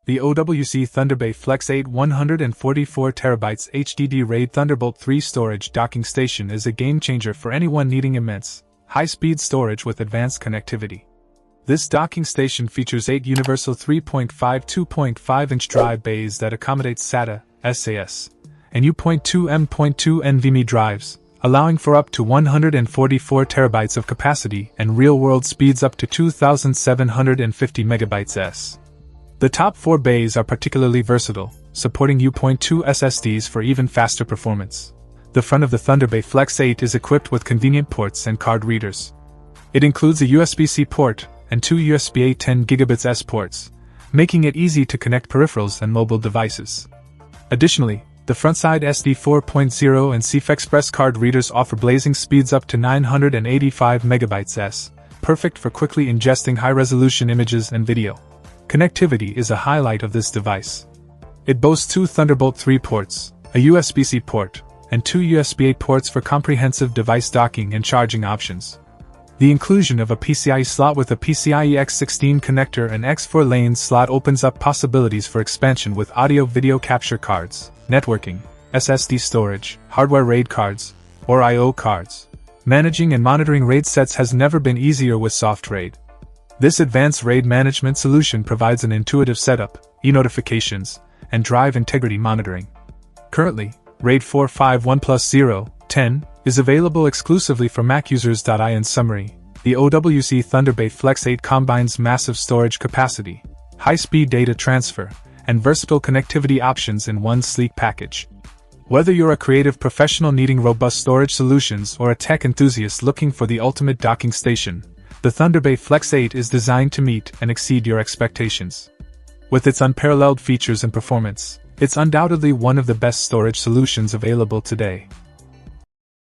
The OWC Thunderbay Flex 8 144TB HDD RAID Thunderbolt 3 storage docking station is a game-changer for anyone needing immense, high-speed storage with advanced connectivity. This docking station features 8 universal 3.5 2.5-inch drive bays that accommodate SATA, SAS, and U.2 M.2 NVMe drives, allowing for up to 144 TB of capacity and real-world speeds up to 2,750 MB/s. The top 4 bays are particularly versatile, supporting U.2 SSDs for even faster performance. The front of the Thunderbay Flex 8 is equipped with convenient ports and card readers. It includes a USB-C port and 2 USB-A 10GbS ports, making it easy to connect peripherals and mobile devices. Additionally, the frontside SD 4.0 and CF Express card readers offer blazing speeds up to 985 MB/s, perfect for quickly ingesting high-resolution images and video. Connectivity is a highlight of this device. It boasts 2 Thunderbolt 3 ports, a USB-C port, and 2 USB-A ports for comprehensive device docking and charging options. The inclusion of a PCIe slot with a PCIe X16 connector and X4 lane slot opens up possibilities for expansion with audio-video capture cards, networking, SSD storage, hardware RAID cards, or I/O cards. Managing and monitoring RAID sets has never been easier with Soft RAID. This advanced RAID management solution provides an intuitive setup, e-notifications, and drive integrity monitoring. Currently, RAID 451+0.10 is available exclusively for Mac users. In summary, the OWC Thunderbay Flex 8 combines massive storage capacity, high-speed data transfer, and versatile connectivity options in one sleek package. Whether you're a creative professional needing robust storage solutions or a tech enthusiast looking for the ultimate docking station, the Thunderbay Flex 8 is designed to meet and exceed your expectations. With its unparalleled features and performance, it's undoubtedly one of the best storage solutions available today.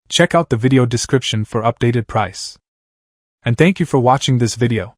Check out the video description for updated price. And thank you for watching this video.